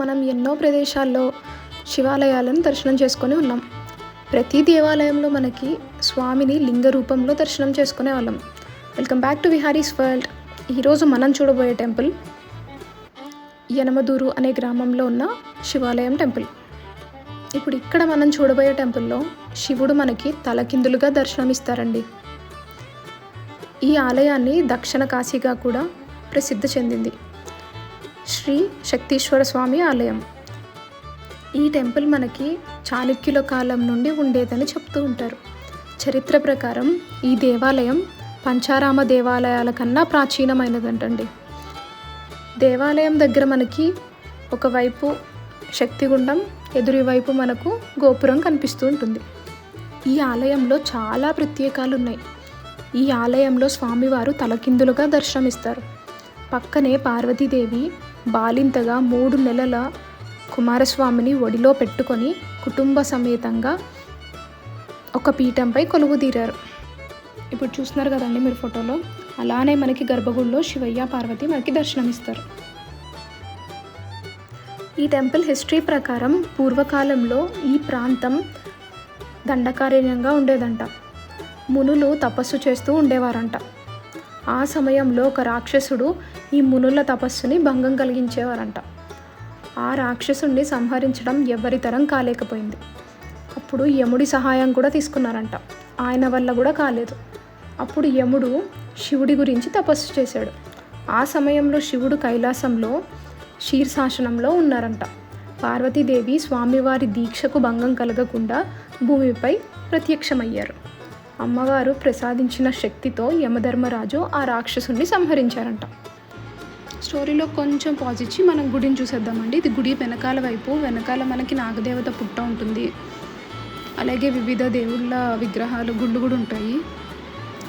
మనం ఎన్నో ప్రదేశాల్లో శివాలయాలను దర్శనం చేసుకొని ఉన్నాం. ప్రతి దేవాలయంలో మనకి స్వామిని లింగ రూపంలో దర్శనం చేసుకునే వాళ్ళం. Welcome back to Viharis world. ఈరోజు మనం చూడబోయే టెంపుల్ యనమదూరు అనే గ్రామంలో ఉన్న శివాలయం టెంపుల్. ఇప్పుడు ఇక్కడ మనం చూడబోయే టెంపుల్లో శివుడు మనకి తలకిందులుగా దర్శనమిస్తారండి. ఈ ఆలయాన్ని దక్షిణ కాశీగా కూడా ప్రసిద్ధి చెందింది. శ్రీ శక్తీశ్వర స్వామి ఆలయం. ఈ టెంపుల్ మనకి చాళుక్యుల కాలం నుండి ఉండేదని చెప్తూ ఉంటారు. చరిత్ర ప్రకారం ఈ దేవాలయం పంచారామ దేవాలయాల కన్నా ప్రాచీనమైనదంటండి. దేవాలయం దగ్గర మనకి ఒకవైపు శక్తిగుండం, ఎదురువైపు మనకు గోపురం కనిపిస్తూ ఉంటుంది. ఈ ఆలయంలో చాలా ప్రత్యేకాలు ఉన్నాయి. ఈ ఆలయంలో స్వామివారు తలకిందులుగా దర్శనమిస్తారు. పక్కనే పార్వతీదేవి బాలింతగా 3 నెలల కుమారస్వామిని ఒడిలో పెట్టుకొని కుటుంబ సమేతంగా ఒక పీఠంపై కొలువుదీరారు. ఇప్పుడు చూస్తున్నారు కదండి మీరు ఫోటోలో, అలానే మనకి గర్భగుడిలో శివయ్య పార్వతి మనకి దర్శనమిస్తారు. ఈ టెంపుల్ హిస్టరీ ప్రకారం పూర్వకాలంలో ఈ ప్రాంతం దండకారణ్యంగా ఉండేదంట. మునులు తపస్సు చేస్తూ ఉండేవారంట. ఆ సమయంలో ఒక రాక్షసుడు ఈ మునుల తపస్సుని భంగం కలిగించేవారంట. ఆ రాక్షసుడిని సంహరించడం ఎవరి తరం కాలేకపోయింది. అప్పుడు యముడి సహాయం కూడా తీసుకున్నారంట. ఆయన వల్ల కూడా కాలేదు. అప్పుడు యముడు శివుడి గురించి తపస్సు చేశాడు. ఆ సమయంలో శివుడు కైలాసంలో శీర్షాసనంలో ఉన్నారంట. పార్వతీదేవి స్వామివారి దీక్షకు భంగం కలగకుండా భూమిపై ప్రత్యక్షమయ్యారు. అమ్మవారు ప్రసాదించిన శక్తితో యమధర్మరాజు ఆ రాక్షసుని సంహరించారంట. స్టోరీలో కొంచెం పాజ్ ఇచ్చి మనం గుడిని చూసేద్దామండి. ఇది గుడి వెనకాల మనకి నాగదేవత పుట్ట ఉంటుంది. అలాగే వివిధ దేవుళ్ళ విగ్రహాలు గుళ్ళు కూడా ఉంటాయి.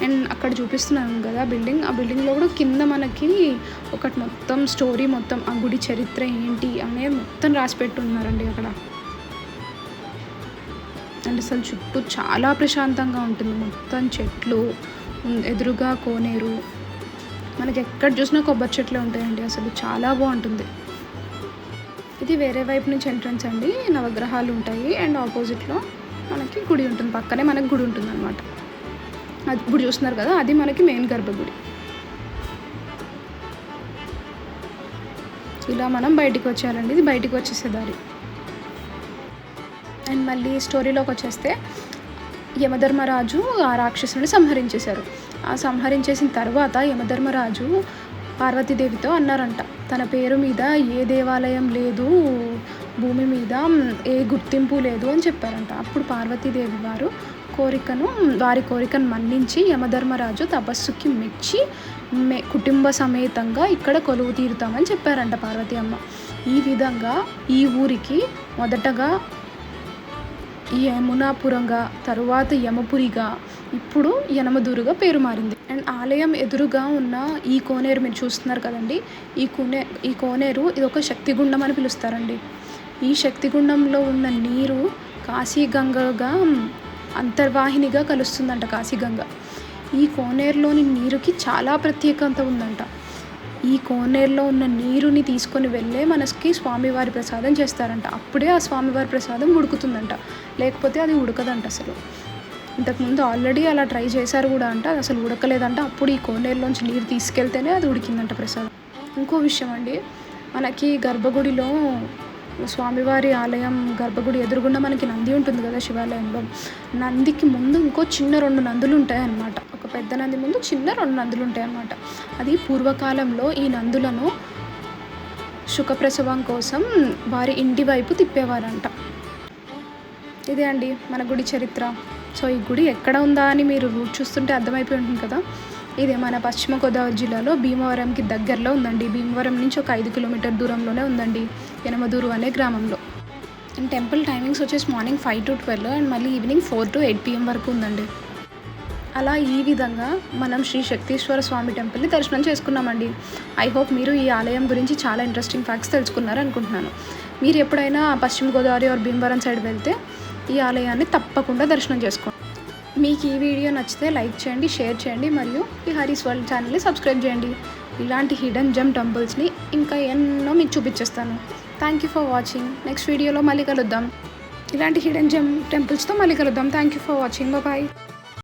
అండ్ అక్కడ చూపిస్తున్నాను కదా బిల్డింగ్, ఆ బిల్డింగ్లో కూడా కింద మనకి ఒకటి మొత్తం స్టోరీ మొత్తం ఆ గుడి చరిత్ర ఏంటి అనేది మొత్తం రాసిపెట్టి ఉన్నారండి అక్కడ. అండ్ అసలు చుట్టూ చాలా ప్రశాంతంగా ఉంటుంది. మొత్తం చెట్లు, ఎదురుగా కోనేరు, మనకి ఎక్కడ చూసినా కొబ్బరి చెట్లే ఉంటాయండి. అసలు చాలా బాగుంటుంది. ఇది వేరే వైపు నుంచి ఎంట్రన్స్ అండి. నవగ్రహాలు ఉంటాయి అండ్ ఆపోజిట్లో మనకి గుడి ఉంటుంది. పక్కనే మనకి గుడి ఉంటుంది అనమాట. అది ఇప్పుడు చూస్తున్నారు కదా, అది మనకి మెయిన్ గర్భగుడి. ఇలా మనం బయటికి వచ్చేయాలండి. ఇది బయటికి వచ్చేసే దారి. అండ్ మళ్ళీ స్టోరీలోకి వచ్చేస్తే యమధర్మరాజు ఆ రాక్షసుని సంహరించేశారు. ఆ సంహరించేసిన తర్వాత యమధర్మరాజు పార్వతీదేవితో అన్నారంట, తన పేరు మీద ఏ దేవాలయం లేదు, భూమి మీద ఏ గుర్తింపు లేదు అని చెప్పారంట. అప్పుడు పార్వతీదేవి వారి కోరికను మన్నించి యమధర్మరాజు తపస్సుకి మెచ్చి కుటుంబ సమేతంగా ఇక్కడ కొలువు తీరుతామని చెప్పారంట పార్వతీ అమ్మ. ఈ విధంగా ఈ ఊరికి మొదటగా యమునాపురంగా, తరువాత యమపురిగా, ఇప్పుడు యనమదూరుగా పేరు మారింది. అండ్ ఆలయం ఎదురుగా ఉన్న ఈ కోనేరు మీరు చూస్తున్నారు కదండి, ఈ కోనేరు ఇది ఒక శక్తిగుండం అని పిలుస్తారండి. ఈ శక్తిగుండంలో ఉన్న నీరు కాశీగంగగా అంతర్వాహినిగా కలుస్తుందంట. కాశీగంగ ఈ కోనేరులోని నీరుకి చాలా ప్రత్యేకత ఉందంట. ఈ కోనేరులో ఉన్న నీరుని తీసుకొని వెళ్ళే మనకి స్వామివారి ప్రసాదం చేస్తారంట. అప్పుడే ఆ స్వామివారి ప్రసాదం ఉడుకుతుందంట, లేకపోతే అది ఉడకదంట. అసలు ఇంతకుముందు ఆల్రెడీ అలా ట్రై చేశారు కూడా అంట, అది అసలు ఉడకలేదంట. అప్పుడు ఈ కోనేరులోంచి నీరు తీసుకెళ్తేనే అది ఉడికిందంట ప్రసాదం. ఇంకో విషయం అండి, మనకి గర్భగుడిలో స్వామివారి ఆలయం గర్భగుడి ఎదురుగుండా మనకి నంది ఉంటుంది కదా శివాలయంలో. నందికి ముందు ఇంకో చిన్న 2 నందులు ఉంటాయన్నమాట. ఒక పెద్ద నంది ముందు చిన్న 2 నందులు ఉంటాయన్నమాట. అది పూర్వకాలంలో ఈ నందులను సుఖప్రసవం కోసం వారి ఇంటి వైపు తిప్పేవారంట. ఇదే అండి మన గుడి చరిత్ర. సో ఈ గుడి ఎక్కడ ఉందా అని మీరు రూట్ చూస్తుంటే అర్థమైపోయి ఉంటుంది కదా. ఇది మన పశ్చిమ గోదావరి జిల్లాలో భీమవరంకి దగ్గరలో ఉందండి. భీమవరం నుంచి ఒక 5 కిలోమీటర్ దూరంలోనే ఉందండి యనమదూరు అనే గ్రామంలో. అండ్ టెంపుల్ టైమింగ్స్ వచ్చేసి మార్నింగ్ 5 to 12 అండ్ మళ్ళీ ఈవినింగ్ 4 to 8 PM వరకు ఉందండి. అలా ఈ విధంగా మనం శ్రీ శక్తీశ్వర స్వామి టెంపుల్ని దర్శనం చేసుకున్నామండి. ఐ హోప్ మీరు ఈ ఆలయం గురించి చాలా ఇంట్రెస్టింగ్ ఫ్యాక్ట్స్ తెలుసుకున్నారు అనుకుంటున్నాను. మీరు ఎప్పుడైనా పశ్చిమ గోదావరి ఆర్ భీమవరం సైడ్ వెళ్తే ఈ ఆలయాన్ని తప్పకుండా దర్శనం చేసుకోండి. మీకు ఈ వీడియో నచ్చితే లైక్ చేయండి, షేర్ చేయండి మరియు విహారీస్ వరల్డ్ ఛానల్ని సబ్స్క్రైబ్ చేయండి. ఇలాంటి హిడెన్ జెమ్ టెంపుల్స్ని ఇంకా ఎన్నో మీకు చూపించేస్తాను. Thank you for watching. Next వీడియోలో మళ్ళీ కలుద్దాం. ఇలాంటి హిడెన్ జెమ్ టెంపుల్స్తో మళ్ళీ కలుద్దాం. Thank you for watching. Bye.